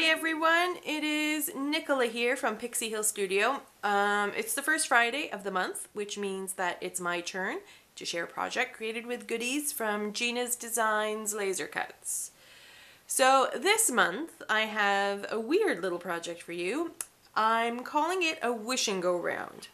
Hi everyone, it is Nicola here from Pixie Hill Studio. It's the first Friday of the month, which means that it's my turn to share a project created with goodies from Gina's Designs Laser Cuts. So this month I have a weird little project for you. I'm calling it a wish and go round.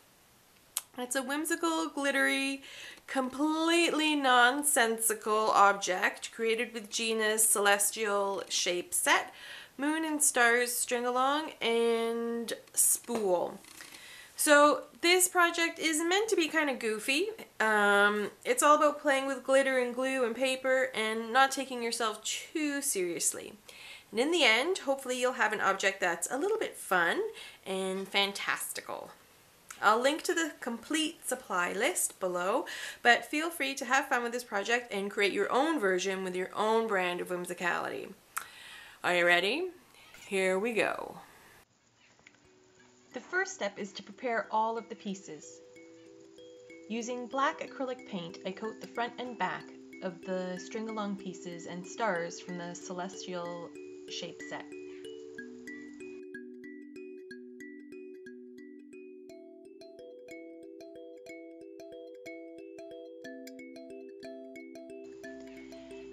It's a whimsical, glittery, completely nonsensical object created with Gina's celestial shape set, moon and stars string along, and spool. So this project is meant to be kind of goofy. It's all about playing with glitter and glue and paper and not taking yourself too seriously. And in the end, hopefully you'll have an object that's a little bit fun and fantastical. I'll link to the complete supply list below, but feel free to have fun with this project and create your own version with your own brand of whimsicality. Are you ready? Here we go. The first step is to prepare all of the pieces. Using black acrylic paint, I coat the front and back of the string-along pieces and stars from the celestial shape set.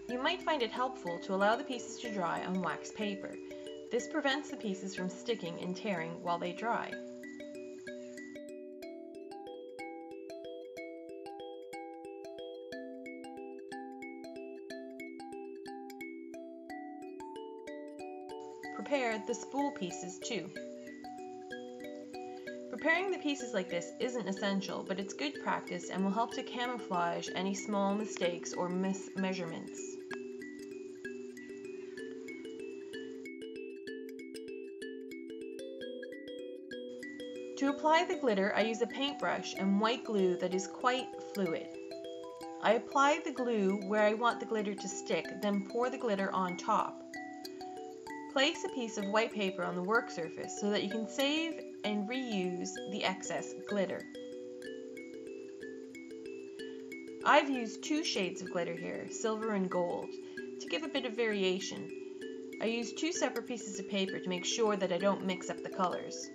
You might find it helpful to allow the pieces to dry on wax paper. This prevents the pieces from sticking and tearing while they dry. Prepare the spool pieces too. Preparing the pieces like this isn't essential, but it's good practice and will help to camouflage any small mistakes or mismeasurements. To apply the glitter, I use a paintbrush and white glue that is quite fluid. I apply the glue where I want the glitter to stick, then pour the glitter on top. Place a piece of white paper on the work surface so that you can save and reuse the excess glitter. I've used two shades of glitter here, silver and gold, to give a bit of variation. I use two separate pieces of paper to make sure that I don't mix up the colors.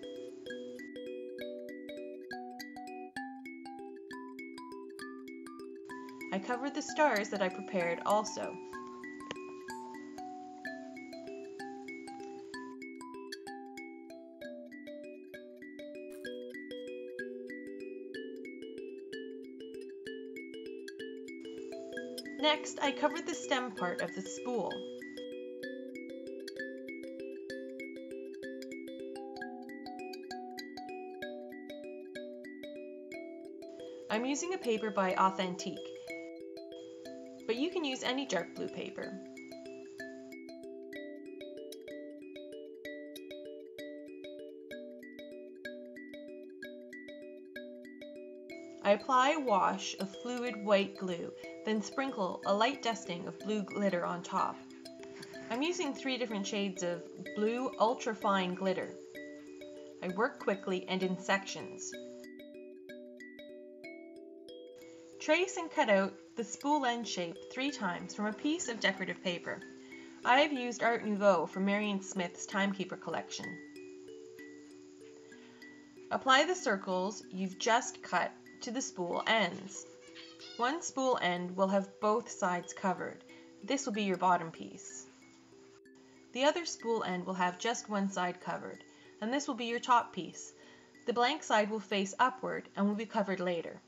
I covered the stars that I prepared also. Next, I covered the stem part of the spool. I'm using a paper by Authentique, but you can use any dark blue paper. I apply a wash of fluid white glue, then sprinkle a light dusting of blue glitter on top. I'm using 3 different shades of blue ultra-fine glitter. I work quickly and in sections. Trace and cut out the spool end shape 3 times from a piece of decorative paper. I have used Art Nouveau from Marion Smith's Timekeeper collection. Apply the circles you've just cut to the spool ends. One spool end will have both sides covered. This will be your bottom piece. The other spool end will have just one side covered, and this will be your top piece. The blank side will face upward and will be covered later.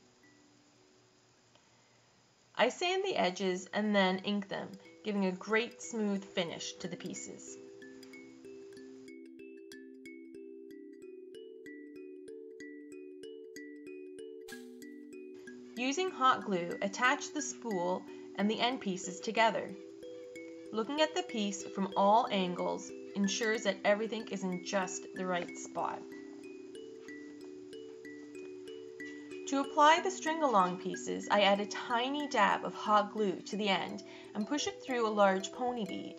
I sand the edges and then ink them, giving a great smooth finish to the pieces. Using hot glue, attach the spool and the end pieces together. Looking at the piece from all angles ensures that everything is in just the right spot. To apply the string-along pieces, I add a tiny dab of hot glue to the end and push it through a large pony bead.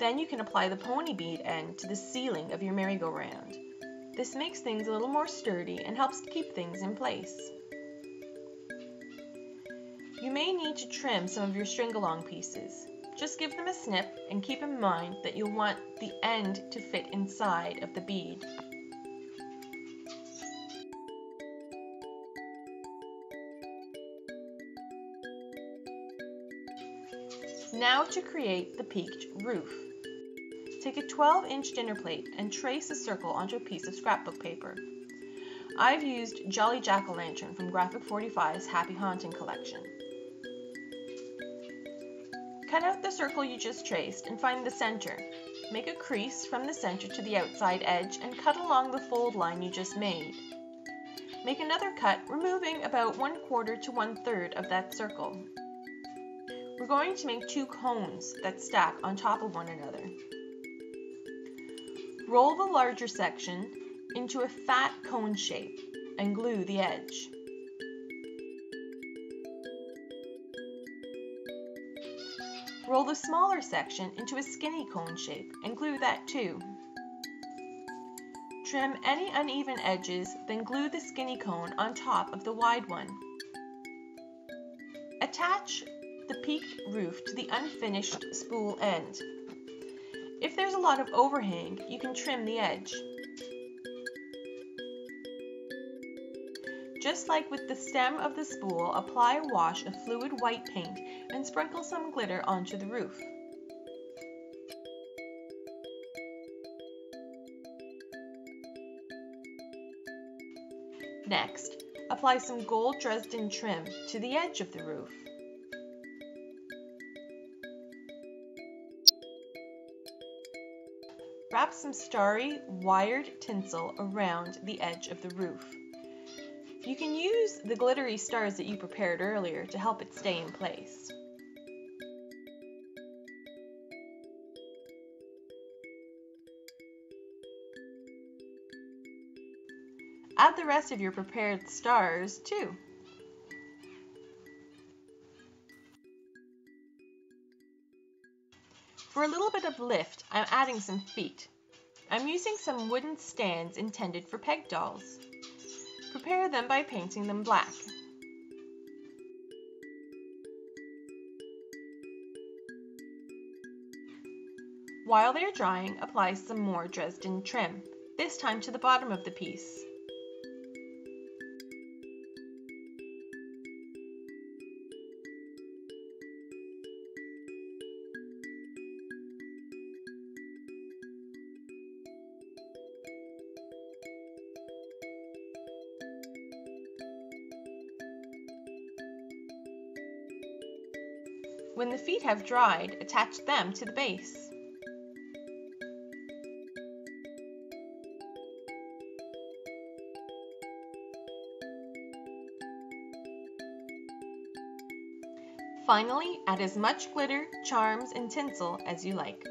Then you can apply the pony bead end to the ceiling of your merry-go-round. This makes things a little more sturdy and helps to keep things in place. You may need to trim some of your string-along pieces. Just give them a snip and keep in mind that you'll want the end to fit inside of the bead. Now to create the peaked roof. Take a 12-inch dinner plate and trace a circle onto a piece of scrapbook paper. I've used Jolly Jack-o'-lantern from Graphic 45's Happy Haunting collection. Cut out the circle you just traced and find the center. Make a crease from the center to the outside edge and cut along the fold line you just made. Make another cut, removing about 1/4 to 1/3 of that circle. We're going to make 2 cones that stack on top of one another. Roll the larger section into a fat cone shape and glue the edge. Roll the smaller section into a skinny cone shape and glue that too. Trim any uneven edges, then glue the skinny cone on top of the wide one. Attach the peaked roof to the unfinished spool end. If there's a lot of overhang, you can trim the edge. Just like with the stem of the spool, apply a wash of fluid white paint and sprinkle some glitter onto the roof. Next, apply some gold Dresden trim to the edge of the roof. Wrap some starry, wired tinsel around the edge of the roof. You can use the glittery stars that you prepared earlier to help it stay in place. Add the rest of your prepared stars too. For a little bit of lift, I'm adding some feet. I'm using some wooden stands intended for peg dolls. Prepare them by painting them black. While they're drying, apply some more Dresden trim, this time to the bottom of the piece. When the feet have dried, attach them to the base. Finally, add as much glitter, charms, and tinsel as you like.